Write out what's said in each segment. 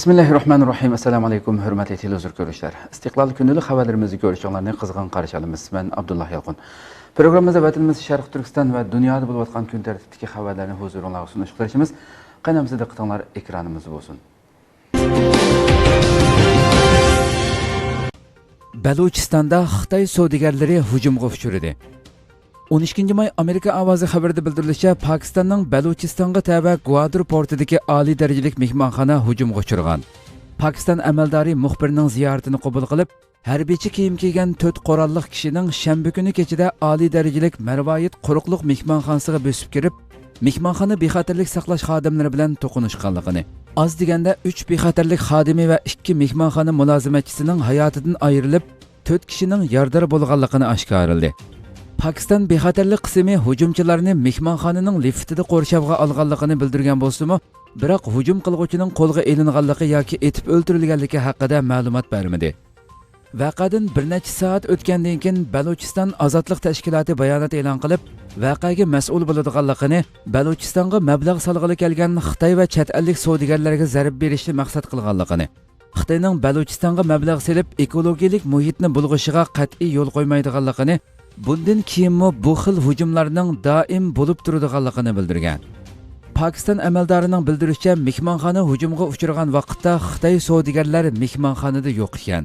Bismillahirrahmanirrahim. Assalamu alaykum, hurmatli televizor ko'ruvchilar. Istiqlol kundalik xabarlarimizni ko'rishinglarni qizg'in qarshi olamiz. Men Abdullah Yalqin. Programmamizda vatanimiz Sharq Turkiston va dunyoda bo'lib o'tgan kun tartibidagi xabarlarni huzuringizga sunish qilishimiz. Qaynamizda diqqatinglar ekranimiz bo'lsin. Baluchistonda Xitoy savdogarlari hujumga uchradi. 12 may Amerika ovozi xabarida bildirilishicha, Pokistonning Baluchistonga taba Gwadar portidagi oliy darajalik mehmonxona hujumga uchragan. Pokiston amaldori muxbirning ziyoratini qabul qilib, harbiychi kiyim kiygan 4 qurolliq kishining shanba kuni kechida oliy darajalik Marvoyit quruqliq mehmonxonasiga bosib kirib, mehmonxona bexatarlik saqlash xodimlari bilan to'qinishganligini, oz deganda 3 bexatarlik xodimi va 2 mehmonxona mulozimatchisining hayotidan ayrilib, 4 kishining yordar bo'lganligini oshkorladi. Pokiston bexatarlik qismi hujumchilarni mehmonxonaning liftida qo'rshavga olganligini bildirgan bo'lsa-mu, biroq hujum qilguvchining qo'lga ilinganligi yoki etib o'ldirilganligi haqida ma'lumot bermadi. Voqeadan bir necha soat o'tgandan keyin Baluchiston ozodlik tashkiloti bayonot e'lon qilib, voqeaga mas'ul bo'ladiganligini, Baluchistonga mablag' solg'ili kelgan Xitoy va chet ellik savdogarlarga zarb berishni maqsad qilganligini, Xitoyning Baluchistonga mablag' selib ekologik muhitni bulg'ishiga qat'iy yo'l qo'ymaydiganligini, bundan keyinmi bu xil hujumlarning doim bo'lib turadiganligini bildirgan. Pokiston amaldorining bildirishicha, mehmonxona hujumga uchragan vaqtda Xitoy savdogarlari mehmonxonada yo'q ekan.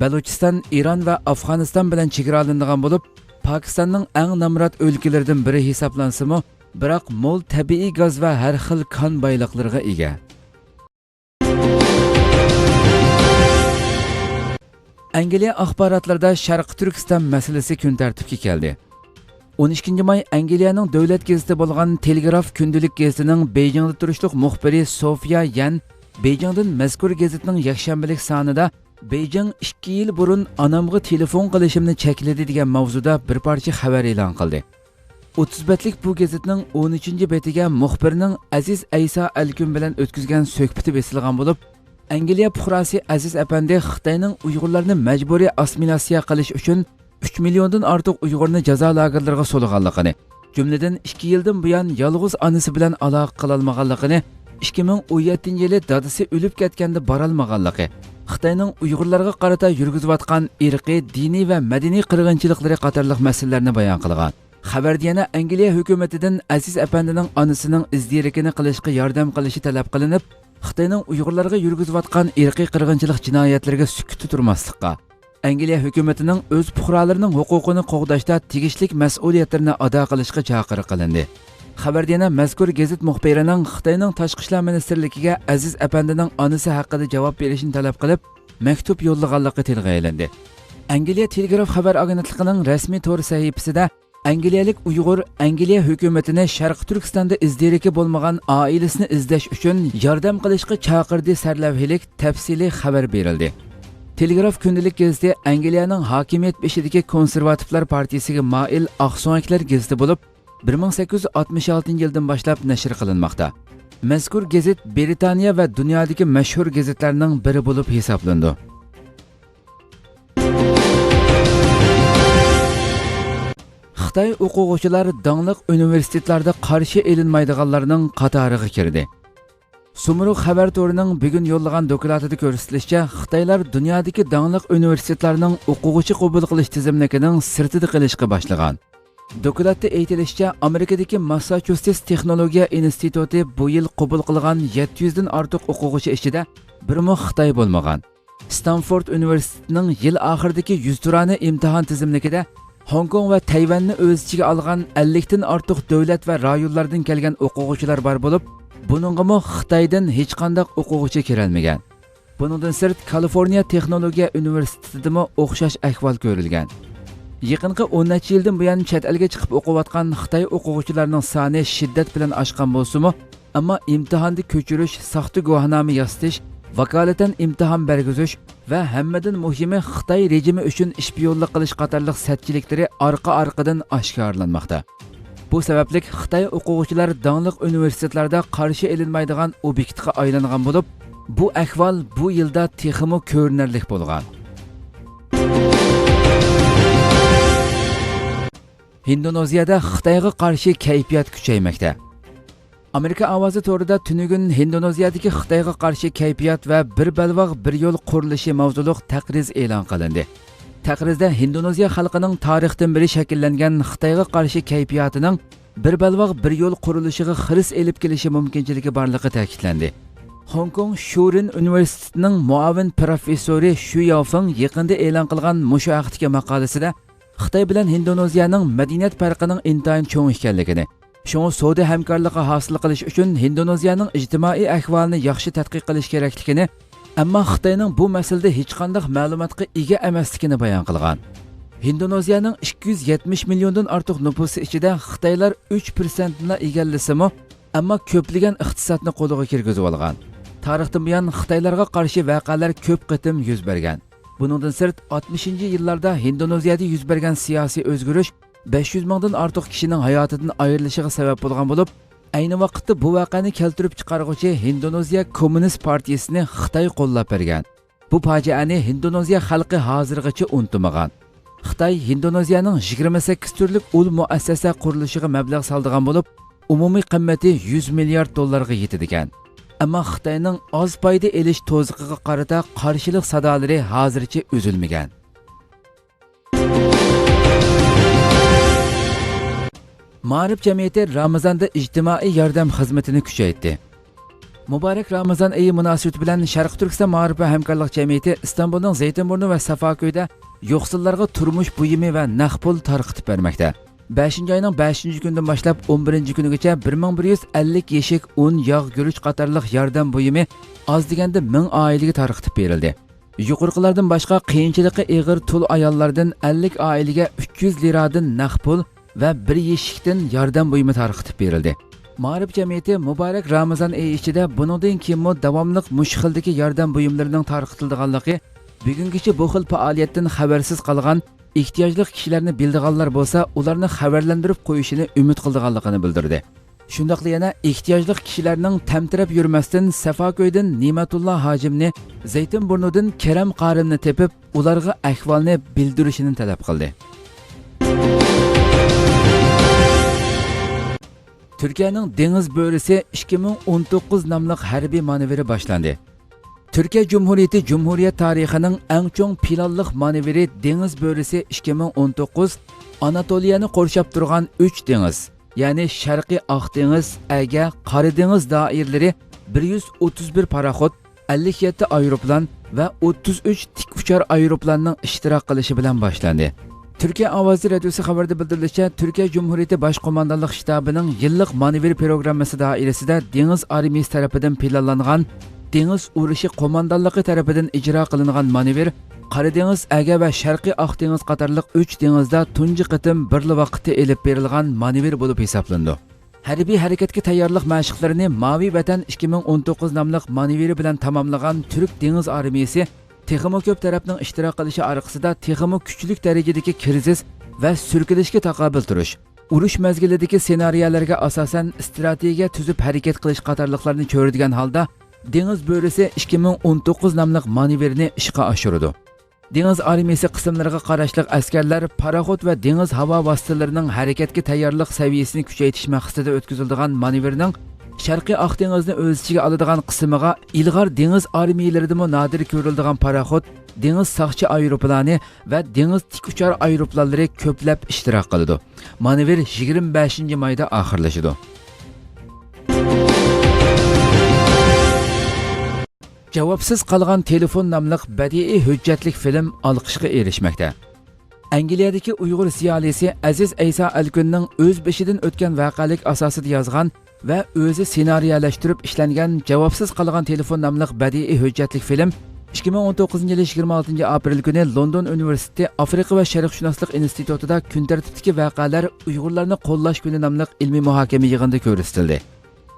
Baluchiston Iron va Afg'oniston bilan chegaralanadigan bo'lib, Pokistonning eng namrat o'lkalaridan biri hisoblansa-mu, biroq mo'l tabiiy gaz va har xil kon boyliqlariga ega. Angliya axborotlarida Sharq Turkiston masalasi kun tartibga keldi. 12 may Angliyaning davlat gazeti bo'lgan Telegraf kundalik gazetining Beijingda turishliq muxbiri Sofia Yan Beijingdan mazkur gazetning yakshanbalik sonida Beijing 2 yil burun onamga telefon qilishimni chekladi degan mavzuda bir parcha xabar e'lon qildi. 30 betlik bu gazetning 13-betiga muxbirning Aziz Aysa Alkun bilan o'tkazgan suhbati besilgan bo'lib, Angliya fuqarosi Aziz apandi Xitoyning Uyg'urlarni majburiy assimilyatsiya qilish uchun 3 milliondan ortiq Uyg'urni jazo lagerlariga so'lganligini, jumladan 2 yildan buyon yolg'iz onasi bilan aloqa qila olmaganligini, 2017-yili dadasi o'lib ketganda bora olmaganligi, Xitoyning Uyg'urlarga qarata yurgizayotgan irqiy, diniy va madaniy qirg'inchiliklari qatorliq masalalarni bayon qilgan. Xabarda yana Angliya hukumatidan Aziz apandining onasining izdirikini qilishga yordam qilishi talab qilinib, Xitoyning Uyg'urlarga yurgizayotgan irqiy qirg'inchilik jinoyatlariga sukut turmaslikqa, Angliya hukumatining o'z fuqarolarining huquqini qo'g'dashda tegishli mas'uliyatlarini ado qilishga chaqiriq qilindi. Xabarda yana mazkur gazet muxbirining Xitoyning tashqi ishlar ministrligiga Aziz apandining onasi haqida javob berishini talab qilib, maktub yo'llaganligi tilga olindi. Angliya Telegraf xabar agentligining rasmiy to'g'ri sahifasida Angliyalik Uyg'ur Angliya hukumatini Sharq Turkistonda izdiriki bo'lmagan oilasini izlash uchun yordam qilishga chaqirdi sarlavhalik tafsiliy xabar berildi. Telegraf kundalik gazeti Angliyaning hokimiyat beshidagi konservativlar partiyasiga moil oqso'nglar gazeti bo'lib, 1866-yildan boshlab nashr qilinmoqda. Mazkur gazet Britaniya va dunyodagi mashhur gazetlarning biri bo'lib hisoblandi. Xitoy o'quvchilari dangliq universitetlarda qarshi elinmaydiganlarning qatoriga kirdi. Sumru xabar to'rining bugun yo'llagan dokladida ko'rsatilishicha, Xitoylar dunyodagi dangliq universitetlarning o'quvchi qabul qilish tizimligining sirtida qilishga boshlagan. Dokladda aytilishicha, Amerikadagi Massachusetts Texnologiya instituti bu yil qabul qilgan 700 dan ortiq o'quvchi ichida birmi Xitoy bo'lmagan. Stanford universitetining yil oxiridagi 100 turani imtihon tizimligida Hong Kong va Tayvanni o'z ichiga olgan 50 dan ortiq davlat va rayonlardan kelgan o'quvchilar bor bo'lib, buningga Xitoydan hech qanday o'quvchi kirolmagan. Buningdan sirt Kaliforniya Texnologiya universitetida o'xshash ahvol ko'rilgan. Yaqinqi 10 necha yildan buyon chet elga chiqib o'qiyotgan Xitoy o'quvchilarining soni shiddat bilan oshgan bo'lsa-mu, ammo imtihonda ko'chirish, soxta guvohnoma yasatish, vakolatan imtihon bergizish va hammadan muhimi Xitoy rejimi uchun ishpiyonlik qilish qatorliq satchiliklari orqa-orqadan oshkorlanmoqda. Bu sababli Xitoy o'quvchilari dangliq universitetlarda qarshi elinmaydigan obyektga aylangan bo'lib, bu ahvol bu yilda texmo ko'rinarli bo'lgan. Indoneziyada Xitoyga qarshi kayfiyat kuchaymoqda. Amerika ovozi to'rida tunugun Indoneziyadagi Xitoyga qarshi kayfiyat va bir balvoq bir yo'l qurilishi mavzuliq taqriz e'lon qilindi. Taqrizda Indoneziya xalqining tarixdan beri shakllangan Xitoyga qarshi kayfiyatining bir balvoq bir yo'l qurilishiga xiris elib kelishi mumkinchiligi borligi ta'kidlandi. Hong Kong Shurin universitetining muavin professori Shu Yaofeng yaqinda e'lon qilgan mushu haqdagi maqolasida Xitoy bilan Indoneziyaning madaniyat farqining intayin cho'ng ekanligini, shunga savdo hamkorligi hosil qilish uchun Indoneziyaning ijtimoiy ahvolini yaxshi tadqiq qilish kerakligini, ammo Xitoyning bu masalada hech qanday ma'lumotga ega emasligini bayon qilgan. Indoneziyaning 270 milliondan ortiq nufusi ichida Xitoylar 3% ni egallasimi, ammo ko'plagan iqtisodni qo'liga kirgizib olgan. Tarixdan buyon Xitoylarga qarshi voqealar ko'p qitim yuz bergan. Buningdan sirt 60-yillarda Indoneziyada yuz bergan siyosiy o'zgarish 500 mingdan ortiq kishining hayotidan ayrilishiga sabab bo'lgan bo'lib, ayni vaqtda bu voqeani keltirib chiqaruvchi Indoneziya Kommunist partiyasini Xitoy qo'llab bergan. Bu fojiani Indoneziya xalqi hozirgacha unutmagan. Xitoy Indoneziyaning 28 turlik ul muassasa qurilishiga mablag' soldigan bo'lib, umumiy qimmati 100 milliard dollarga yetadigan. Ammo Xitoyning oz foyda elish to'ziqiga qarata qarshilik sadolari hozircha uzilmagan. Ma'rif jamiyati Ramazonda ijtimoiy yordam xizmatini kuchaytirdi. Muborak Ramazon oyi munosabati bilan Sharq Turkiston Ma'rif va hamkorlik jamiyati Istanbulning Zaytunburni va Safoko'yda yo'qsillarga turmush buyumi va naqd pul tarqatib bermoqda. 5-oyning 5-kunidan boshlab 11-kunigacha 1150 yeshik un, yog', guruch qatorliq yordam buyumi oz deganda 1000 oilaga tarqatib berildi. Yuqoriqilardan boshqa qiyinchiligi og'ir tul ayollardan 50 oilaga 300 liradan naqd pul va bir yeshikdan yordam buyumi tarqatib berildi. Ma'rif jamiyati Muborak Ramazon oyi ichida buningdan keyin davomli mushxildagi yordam buyumlarining tarqatilganligi, bugungacha bu xil faoliyatdan xabarsiz qolgan ehtiyojli kishilarni bildiganlar bo'lsa, ularni xabarlantirib qo'yishini umid qilganligini bildirdi. Shundaqla yana ehtiyojli kishilarning tamtirab yurmasdan Safoko'ydan Ne'matullo hojimni, Zaytunburnidan Karam qarimni tepib, ularga ahvolni bildirishini talab qildi. Turkiyaning dengiz bo'risi 2019 nomli harbiy manevri boshlandi. Türkiye Cumhuriyeti Cumhuriyet tarixining eng cho'ng planliq manevri dengiz bo'risi 2019 Anatoliyani qurshab turgan 3 dengiz, ya'ni Sharqiy Oq dengiz, Ega, Qora dengiz doiralari 131 paraxod, 57 aeroplan va 33 tik uchar aeroplanning ishtirok qilishi bilan boshlandi. Türkiye Ovozi radiosi xabarida bildirilishicha, Türkiye Cumhuriyeti Bosh qo'mondonlik shtabining yillik manevr programmasi doirasida dengiz armiyasi tomonidan planlangan dengiz urushi qo'mondonligi tomonidan ijro qilingan manevr Qora dengiz, Ega va Sharqiy Oq dengiz qatorliq 3 dengizda tunji qitim birli vaqtda elib berilgan manevr bo'lib hisoblandi. Harbiy harakatga tayyorlik mashqlarini Mavi Vatan 2019 nomli manevri bilan tamomlagan Türk dengiz armiyasi texmo ko'p tarafning ishtirok qilishi orqasida texmo kuchli darajadagi kriz va surkilishga taqobil turish, urush mazgilidagi ssenariyalarga asosan strategiya tuzib harakat qilish qatorliqlarni ko'radigan holda dengiz bo'risi 2019 nomli manevrni ishga oshirdi. Dengiz armiyasi qismlariga qarashli askarlar paraxod va dengiz havo vositalarining harakatga tayyorlik saviyasini kuchaytirish maqsadida o'tkazilgan manevrning Sharqiy Oq dengizni o'z ichiga oladigan qismiga ilg'or dengiz armiyalaridami nodir ko'riladigan paraxod, dengiz soqchi aeroplani va dengiz tik uchar aeroplanlari ko'plab ishtirok qildi. Manevr 25-mayda oxirlashdi. Javobsiz qolgan telefon nomli badiiy hujjatlik film olqishga erishmoqda. Angliyadagi Uyg'ur ziyolisi Aziz Aysa Alkunning o'z beshidan o'tgan voqealik asosida yozgan va o'zi ssenariyalashtirib ishlangan Javobsiz qolgan telefon nomli badiiy hujjatlik film 2019-yil 26 aprel kuni London universiteti Afrika va Sharqshunoslik institutida kun tartibidagi voqealar Uyg'urlarni qo'llash kuni nomli ilmiy muhokama yig'inida ko'rsatildi.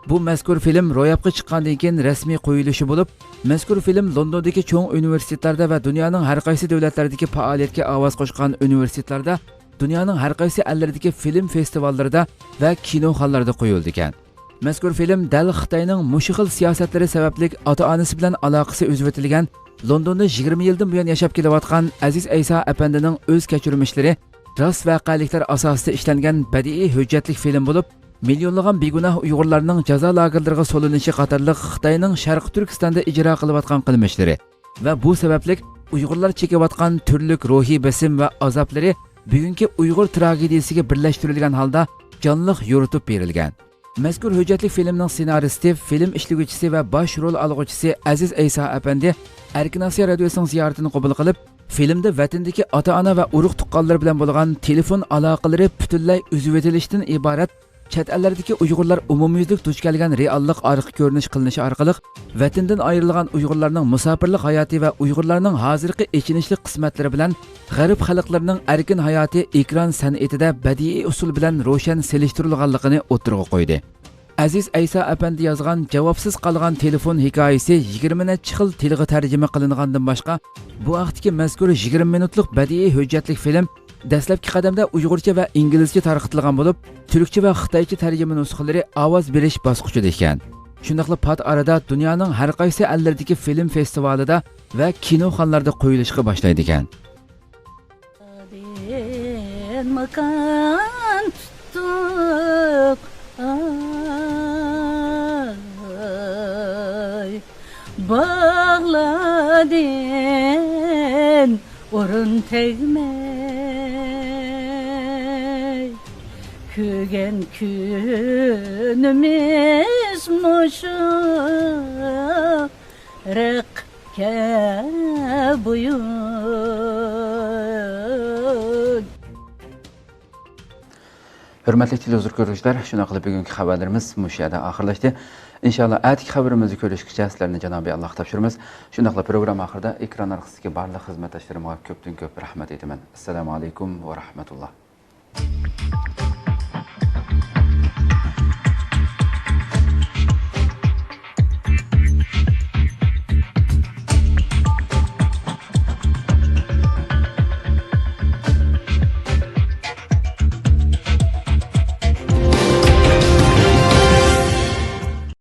Bu mazkur film ro'yobga chiqqandan keyin rasmiy qo'yilishi bo'lib, mazkur film Londondagi cho'ng universitetlarda va dunyoning har qaysi davlatlaridagi faoliyatga ovoz qo'shgan universitetlarda, dunyoning har qaysi allaridagi film festivallarida va kinoxonlarda qo'yildi ekan. Mazkur film dal Xitoyning mushxil siyosatlari sababli ota-onasi bilan aloqasi uzib Londonda 20 yildan buyon yashab kelayotgan Aziz Aysa apandining o'z kechirmishlari, rost voqealiklar asosida ishlangan badiiy hujjatlik film bo'lib, milyonlagan begunoh Uyg'urlarning jazo lagerlariga solinishi qatorliq Xitoyning Sharq Turkistonda ijro qilayotgan qilmishlari va bu sababli Uyg'urlar chekayotgan turli ruhiy besim va azoblari bugungi Uyg'ur tragediyasiga birlashtirilgan holda jonliq yoritib berilgan. Mazkur hujjatli filmning ssenaristi, film ishlovchisi va bosh rol olg'uvchisi Aziz Aysa apandi Erkin Osiyo radiosining ziyoratini qabul qilib, filmda vatandagi ota-ona va urug' tuqqanlar bilan bo'lgan telefon aloqalari butunlay uzib etilishdan iborat chet ellardagi Uyg'urlar umumyuzlik duch kelgan reallik orqali ko'rinish qilinishi orqali vatandan ayrilgan Uyg'urlarning musofirlik hayoti va Uyg'urlarning hozirgi echinishli qismatlari bilan g'arb xalqlarining erkin hayoti ekran san'atida badiiy usul bilan ro'shan selishtirilganligini o'tirg'a qo'ydi. Aziz Aysa apandi yozgan javobsiz qolgan telefon hikoyasi 20 necha xil tilga tarjima qilingandan boshqa bu vaqtdagi mazkur 20 minutlik badiiy hujjatli film dastlabki qadamda Uyg'urcha va inglizcha tarqitilgan bo'lib, turkcha va xitoycha tarjima nusxalari ovoz berish bosqichida ekan. Shundaqla pat arada dunyoning har qaysi ellardagi film festivalida va kinoxonalarda qo'yilishga boshlaydi ekan. Bağladın orun tegmey Kügen künümüz muşu Rıkke buyun Hürmetli televizyon görüşler, şuna qilib bugungi xabarlarimiz mush yerda oxirlashdi. İnşallah atki xabarimizni ko'rishgacha sizlarni Janobiy Alloh topshiramiz. Shundaqla program oxirida ekran orqasidagi barliq xizmatdoshlarimga ko'pdan ko'p rahmat aytaman. Assalomu alaykum va rahmatulloh.